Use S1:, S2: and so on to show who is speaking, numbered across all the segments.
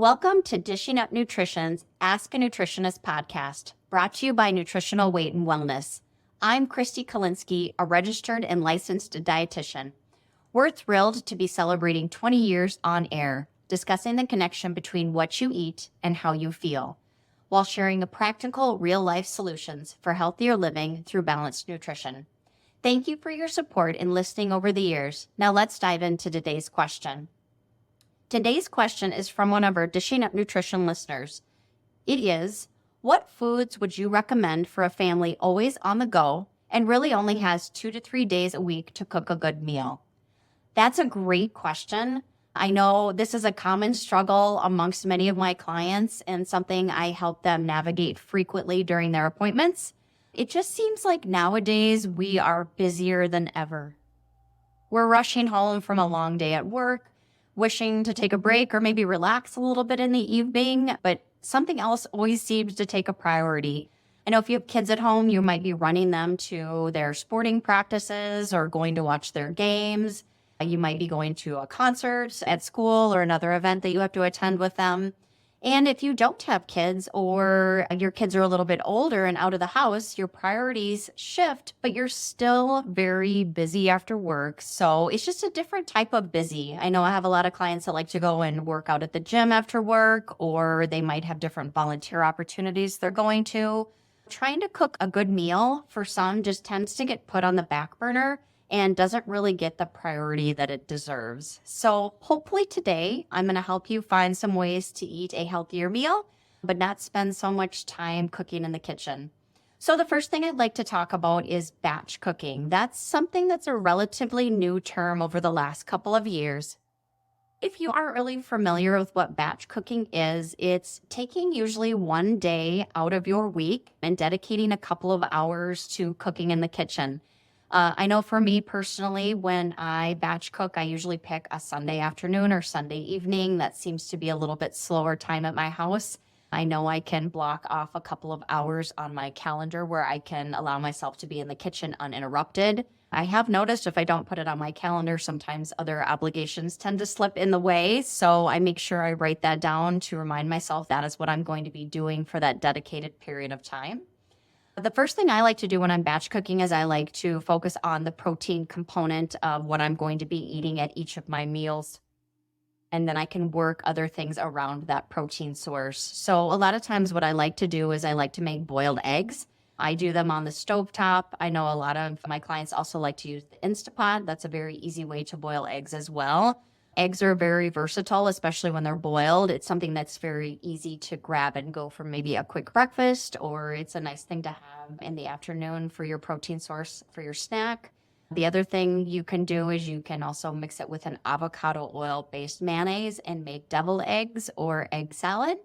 S1: Welcome to Dishing Up Nutrition's Ask a Nutritionist podcast, brought to you by Nutritional Weight and Wellness. I'm Kristi Kalinsky, a registered and licensed dietitian. We're thrilled to be celebrating 20 years on air, discussing the connection between what you eat and how you feel, while sharing the practical, real-life solutions for healthier living through balanced nutrition. Thank you for your support and listening over the years. Now let's dive into today's question. Today's question is from one of our Dishing Up Nutrition listeners. It is, what foods would you recommend for a family always on the go and really only has 2 to 3 days a week to cook a good meal? That's a great question. I know this is a common struggle amongst many of my clients and something I help them navigate frequently during their appointments. It just seems like nowadays we are busier than ever. We're rushing home from a long day at work, wishing to take a break or maybe relax a little bit in the evening, but something else always seems to take a priority. I know if you have kids at home, you might be running them to their sporting practices or going to watch their games. You might be going to a concert at school or another event that you have to attend with them. And if you don't have kids or your kids are a little bit older and out of the house, your priorities shift, but you're still very busy after work. So it's just a different type of busy. I know I have a lot of clients that like to go and work out at the gym after work, or they might have different volunteer opportunities they're going to. Trying to cook a good meal for some just tends to get put on the back burner and doesn't really get the priority that it deserves. So hopefully today, I'm going to help you find some ways to eat a healthier meal, but not spend so much time cooking in the kitchen. So the first thing I'd like to talk about is batch cooking. That's something that's a relatively new term over the last couple of years. If you aren't really familiar with what batch cooking is, it's taking usually one day out of your week and dedicating a couple of hours to cooking in the kitchen. I know for me personally, when I batch cook, I usually pick a Sunday afternoon or Sunday evening. That seems to be a little bit slower time at my house. I know I can block off a couple of hours on my calendar where I can allow myself to be in the kitchen uninterrupted. I have noticed if I don't put it on my calendar, sometimes other obligations tend to slip in the way. So I make sure I write that down to remind myself that is what I'm going to be doing for that dedicated period of time. The first thing I like to do when I'm batch cooking is I like to focus on the protein component of what I'm going to be eating at each of my meals. And then I can work other things around that protein source. So a lot of times what I like to do is I like to make boiled eggs. I do them on the stovetop. I know a lot of my clients also like to use the Instapot. That's a very easy way to boil eggs as well. Eggs are very versatile, especially when they're boiled. It's something that's very easy to grab and go for maybe a quick breakfast, or it's a nice thing to have in the afternoon for your protein source for your snack. The other thing you can do is you can also mix it with an avocado oil-based mayonnaise and make deviled eggs or egg salad.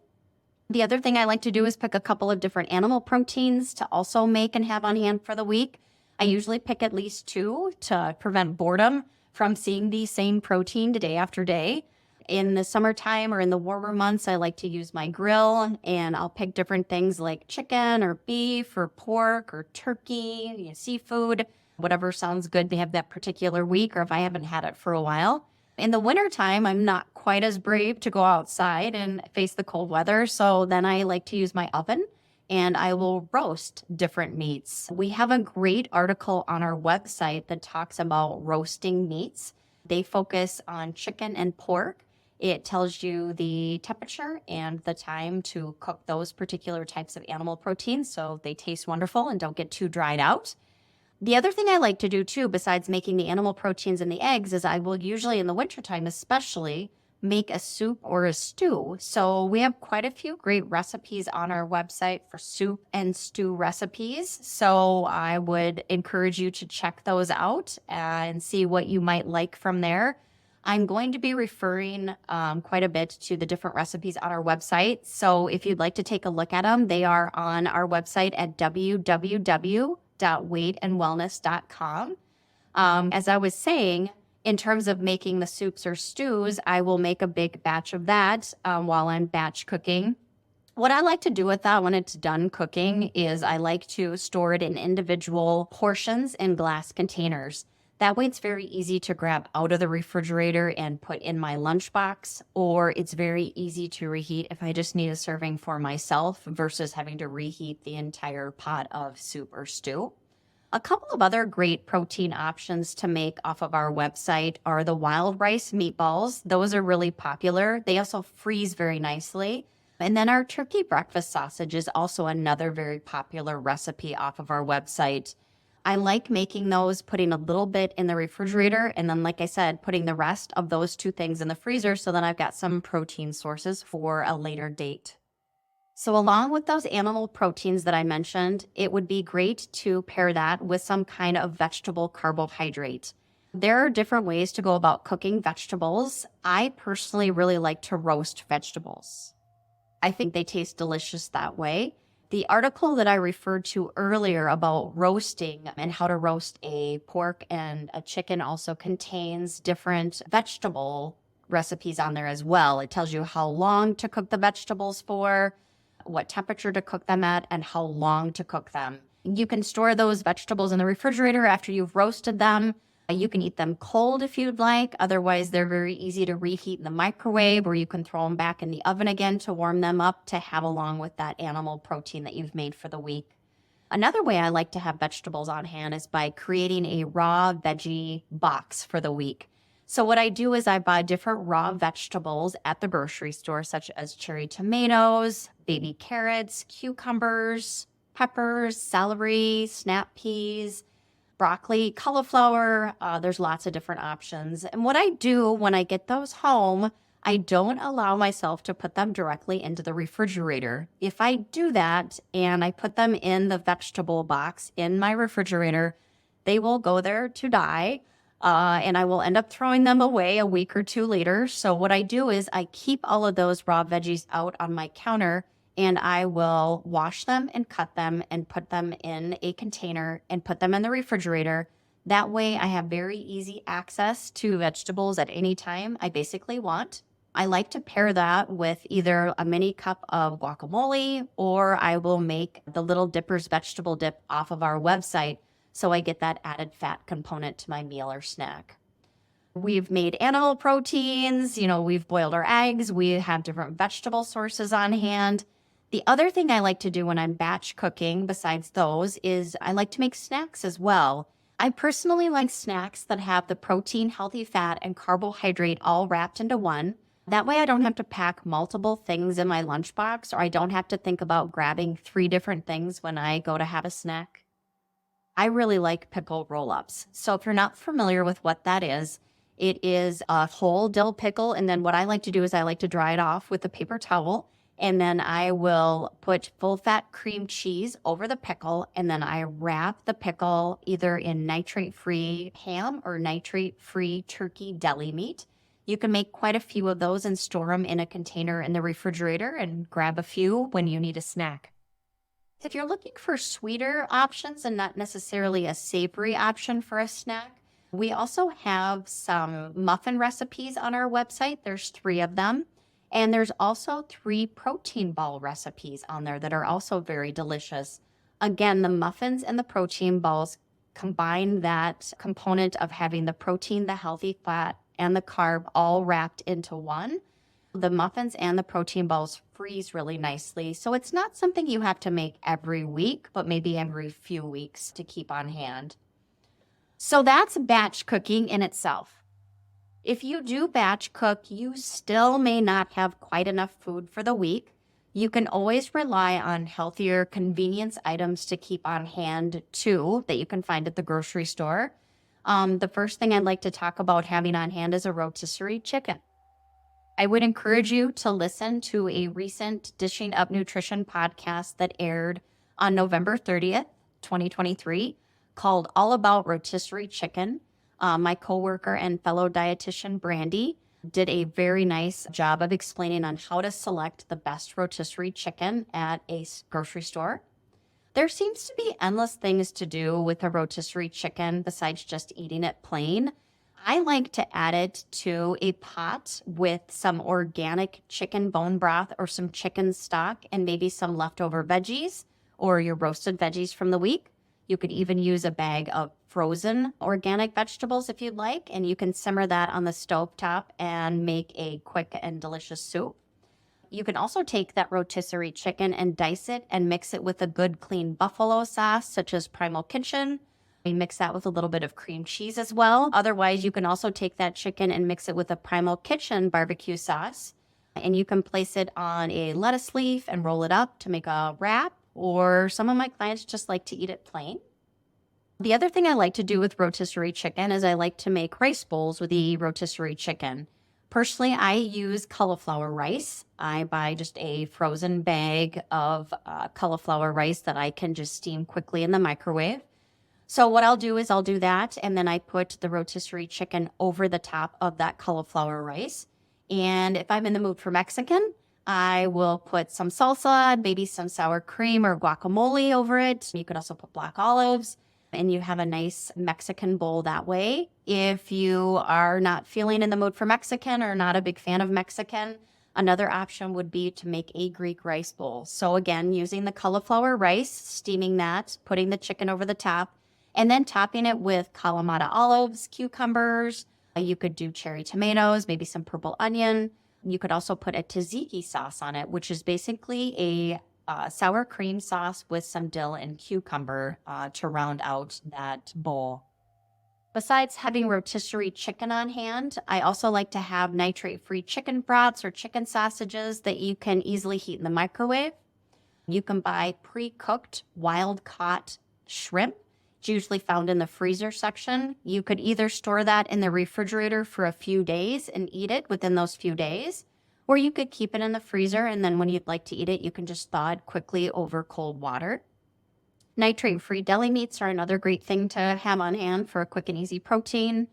S1: The other thing I like to do is pick a couple of different animal proteins to also make and have on hand for the week. I usually pick at least 2 to prevent boredom from seeing the same protein day after day. In the summertime or in the warmer months, I like to use my grill and I'll pick different things like chicken or beef or pork or turkey, seafood, whatever sounds good to have that particular week or if I haven't had it for a while. In the wintertime, I'm not quite as brave to go outside and face the cold weather. So then I like to use my oven and I will roast different meats. We have a great article on our website that talks about roasting meats. They focus on chicken and pork. It tells you the temperature and the time to cook those particular types of animal proteins so they taste wonderful and don't get too dried out. The other thing I like to do too, besides making the animal proteins and the eggs, is I will usually in the wintertime especially make a soup or a stew. So we have quite a few great recipes on our website for soup and stew recipes. So I would encourage you to check those out and see what you might like from there. I'm going to be referring quite a bit to the different recipes on our website. So if you'd like to take a look at them, they are on our website at www.weightandwellness.com. As I was saying, in terms of making the soups or stews, I will make a big batch of that while I'm batch cooking. What I like to do with that when it's done cooking is I like to store it in individual portions in glass containers. That way it's very easy to grab out of the refrigerator and put in my lunchbox, or it's very easy to reheat if I just need a serving for myself versus having to reheat the entire pot of soup or stew. A couple of other great protein options to make off of our website are the wild rice meatballs. Those are really popular. They also freeze very nicely. And then our turkey breakfast sausage is also another very popular recipe off of our website. I like making those, putting a little bit in the refrigerator, and then, like I said, putting the rest of those two things in the freezer so that I've got some protein sources for a later date. So along with those animal proteins that I mentioned, it would be great to pair that with some kind of vegetable carbohydrate. There are different ways to go about cooking vegetables. I personally really like to roast vegetables. I think they taste delicious that way. The article that I referred to earlier about roasting and how to roast a pork and a chicken also contains different vegetable recipes on there as well. It tells you how long to cook the vegetables for, what temperature to cook them at, and how long to cook them. You can store those vegetables in the refrigerator after you've roasted them. You can eat them cold if you'd like. Otherwise, they're very easy to reheat in the microwave, or you can throw them back in the oven again to warm them up to have along with that animal protein that you've made for the week. Another way I like to have vegetables on hand is by creating a raw veggie box for the week. So what I do is I buy different raw vegetables at the grocery store, such as cherry tomatoes, baby carrots, cucumbers, peppers, celery, snap peas, broccoli, cauliflower. There's lots of different options. And what I do when I get those home, I don't allow myself to put them directly into the refrigerator. If I do that and I put them in the vegetable box in my refrigerator, they will go there to die. And I will end up throwing them away a week or two later. So what I do is I keep all of those raw veggies out on my counter, and I will wash them and cut them and put them in a container and put them in the refrigerator. That way I have very easy access to vegetables at any time I basically want. I like to pair that with either a mini cup of guacamole, or I will make the Little Dippers vegetable dip off of our website, so I get that added fat component to my meal or snack. We've made animal proteins, we've boiled our eggs, we have different vegetable sources on hand. The other thing I like to do when I'm batch cooking, besides those, is I like to make snacks as well. I personally like snacks that have the protein, healthy fat, and carbohydrate all wrapped into one. That way I don't have to pack multiple things in my lunchbox, or I don't have to think about grabbing 3 different things when I go to have a snack. I really like pickle roll-ups. So if you're not familiar with what that is, it is a whole dill pickle. And then what I like to do is I like to dry it off with a paper towel. And then I will put full-fat cream cheese over the pickle. And then I wrap the pickle either in nitrate-free ham or nitrate-free turkey deli meat. You can make quite a few of those and store them in a container in the refrigerator and grab a few when you need a snack. If you're looking for sweeter options and not necessarily a savory option for a snack, we also have some muffin recipes on our website. There's 3 of them. And there's also 3 protein ball recipes on there that are also very delicious. Again, the muffins and the protein balls combine that component of having the protein, the healthy fat, and the carb all wrapped into one. The muffins and the protein balls freeze really nicely. So it's not something you have to make every week, but maybe every few weeks to keep on hand. So that's batch cooking in itself. If you do batch cook, you still may not have quite enough food for the week. You can always rely on healthier convenience items to keep on hand too, that you can find at the grocery store. The first thing I'd like to talk about having on hand is a rotisserie chicken. I would encourage you to listen to a recent Dishing Up Nutrition podcast that aired on November 30th, 2023, called All About Rotisserie Chicken. My coworker and fellow dietitian, Brandy, did a very nice job of explaining on how to select the best rotisserie chicken at a grocery store. There seems to be endless things to do with a rotisserie chicken besides just eating it plain. I like to add it to a pot with some organic chicken bone broth or some chicken stock and maybe some leftover veggies or your roasted veggies from the week. You could even use a bag of frozen organic vegetables if you'd like, and you can simmer that on the stovetop and make a quick and delicious soup. You can also take that rotisserie chicken and dice it and mix it with a good clean buffalo sauce, such as Primal Kitchen. We mix that with a little bit of cream cheese as well. Otherwise, you can also take that chicken and mix it with a Primal Kitchen barbecue sauce. And you can place it on a lettuce leaf and roll it up to make a wrap, or some of my clients just like to eat it plain. The other thing I like to do with rotisserie chicken is I like to make rice bowls with the rotisserie chicken. Personally, I use cauliflower rice. I buy just a frozen bag of cauliflower rice that I can just steam quickly in the microwave. So what I'll do is I'll do that, and then I put the rotisserie chicken over the top of that cauliflower rice. And if I'm in the mood for Mexican, I will put some salsa, maybe some sour cream or guacamole over it. You could also put black olives, and you have a nice Mexican bowl that way. If you are not feeling in the mood for Mexican or not a big fan of Mexican, another option would be to make a Greek rice bowl. So again, using the cauliflower rice, steaming that, putting the chicken over the top, and then topping it with Kalamata olives, cucumbers. You could do cherry tomatoes, maybe some purple onion. You could also put a tzatziki sauce on it, which is basically a sour cream sauce with some dill and cucumber to round out that bowl. Besides having rotisserie chicken on hand, I also like to have nitrate-free chicken broths or chicken sausages that you can easily heat in the microwave. You can buy pre-cooked wild-caught shrimp. It's usually found in the freezer section. You could either store that in the refrigerator for a few days and eat it within those few days, or you could keep it in the freezer, and then when you'd like to eat it, you can just thaw it quickly over cold water. Nitrate-free deli meats are another great thing to have on hand for a quick and easy protein.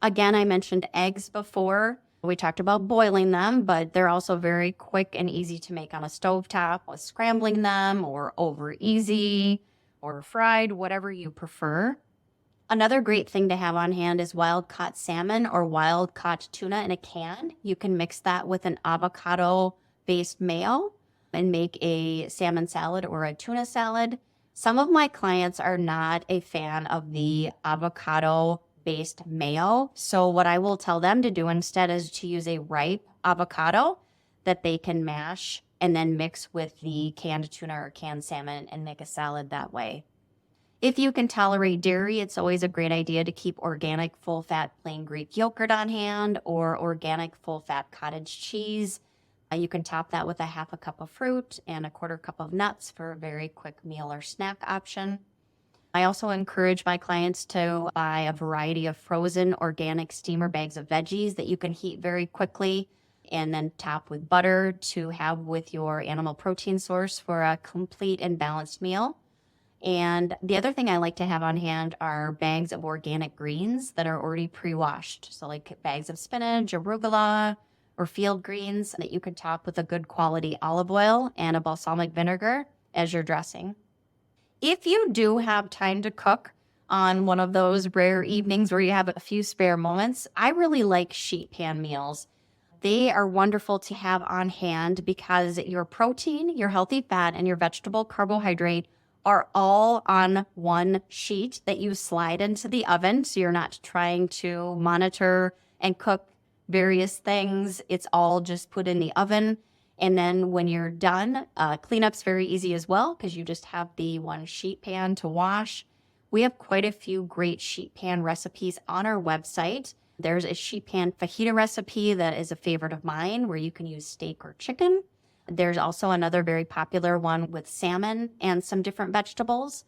S1: Again, I mentioned eggs before. We talked about boiling them, but they're also very quick and easy to make on a stovetop with scrambling them or over easy or fried, whatever you prefer. Another great thing to have on hand is wild-caught salmon or wild-caught tuna in a can. You can mix that with an avocado-based mayo and make a salmon salad or a tuna salad. Some of my clients are not a fan of the avocado-based mayo, so what I will tell them to do instead is to use a ripe avocado that they can mash and then mix with the canned tuna or canned salmon and make a salad that way. If you can tolerate dairy, it's always a great idea to keep organic full-fat plain Greek yogurt on hand or organic full-fat cottage cheese. You can top that with a half a cup of fruit and a quarter cup of nuts for a very quick meal or snack option. I also encourage my clients to buy a variety of frozen organic steamer bags of veggies that you can heat very quickly and then top with butter to have with your animal protein source for a complete and balanced meal. And the other thing I like to have on hand are bags of organic greens that are already pre-washed. So like bags of spinach, arugula, or field greens that you can top with a good quality olive oil and a balsamic vinegar as your dressing. If you do have time to cook on one of those rare evenings where you have a few spare moments, I really like sheet pan meals. They are wonderful to have on hand because your protein, your healthy fat, and your vegetable carbohydrate are all on one sheet that you slide into the oven. So you're not trying to monitor and cook various things. It's all just put in the oven. And then when you're done, cleanup's very easy as well because you just have the one sheet pan to wash. We have quite a few great sheet pan recipes on our website. There's a sheet pan fajita recipe that is a favorite of mine where you can use steak or chicken. There's also another very popular one with salmon and some different vegetables.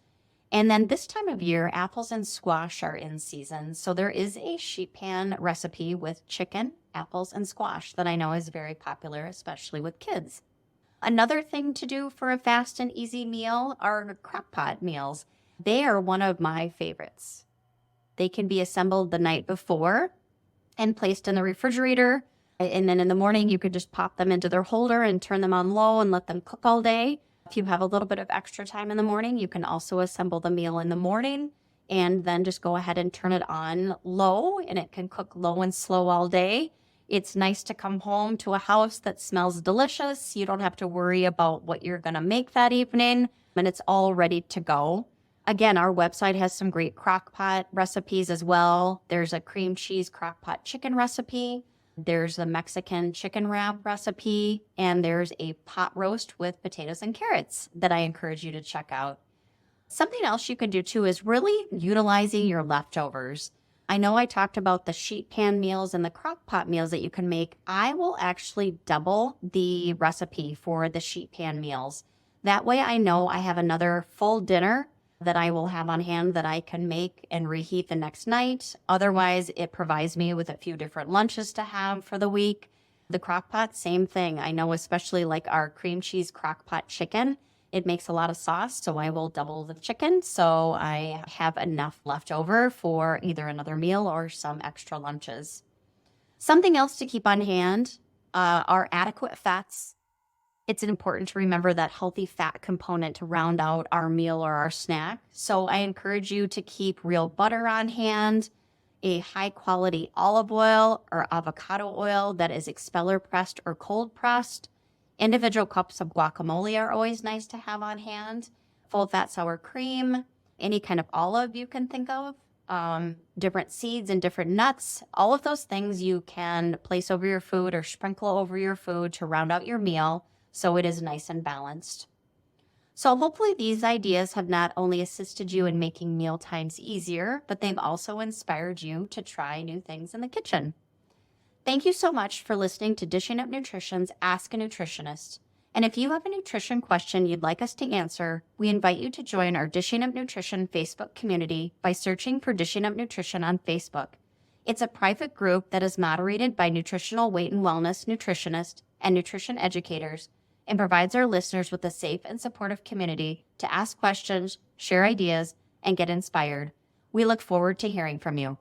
S1: And then this time of year, apples and squash are in season. So there is a sheet pan recipe with chicken, apples, and squash that I know is very popular, especially with kids. Another thing to do for a fast and easy meal are crock pot meals. They are one of my favorites. They can be assembled the night before and placed in the refrigerator. And then in the morning, you could just pop them into their holder and turn them on low and let them cook all day. If you have a little bit of extra time in the morning, you can also assemble the meal in the morning and then just go ahead and turn it on low, and it can cook low and slow all day. It's nice to come home to a house that smells delicious. You don't have to worry about what you're going to make that evening, and it's all ready to go. Again, our website has some great crock pot recipes as well. There's a cream cheese crock pot chicken recipe. There's a Mexican chicken wrap recipe, and there's a pot roast with potatoes and carrots that I encourage you to check out. Something else you can do too is really utilizing your leftovers. I know I talked about the sheet pan meals and the crock pot meals that you can make. I will actually double the recipe for the sheet pan meals. That way I know I have another full dinner that I will have on hand that I can make and reheat the next night. Otherwise, it provides me with a few different lunches to have for the week. The crock pot, same thing. I know especially like our cream cheese crock pot chicken, it makes a lot of sauce, so I will double the chicken so I have enough left over for either another meal or some extra lunches. Something else to keep on hand are adequate fats. It's important to remember that healthy fat component to round out our meal or our snack. So I encourage you to keep real butter on hand, a high quality olive oil or avocado oil that is expeller pressed or cold pressed. Individual cups of guacamole are always nice to have on hand. Full fat sour cream, any kind of olive you can think of, different seeds and different nuts. All of those things you can place over your food or sprinkle over your food to round out your meal so it is nice and balanced. So hopefully these ideas have not only assisted you in making meal times easier, but they've also inspired you to try new things in the kitchen. Thank you so much for listening to Dishing Up Nutrition's Ask a Nutritionist. And if you have a nutrition question you'd like us to answer, we invite you to join our Dishing Up Nutrition Facebook community by searching for Dishing Up Nutrition on Facebook. It's a private group that is moderated by nutritional weight and wellness nutritionists and nutrition educators and provides our listeners with a safe and supportive community to ask questions, share ideas, and get inspired. We look forward to hearing from you.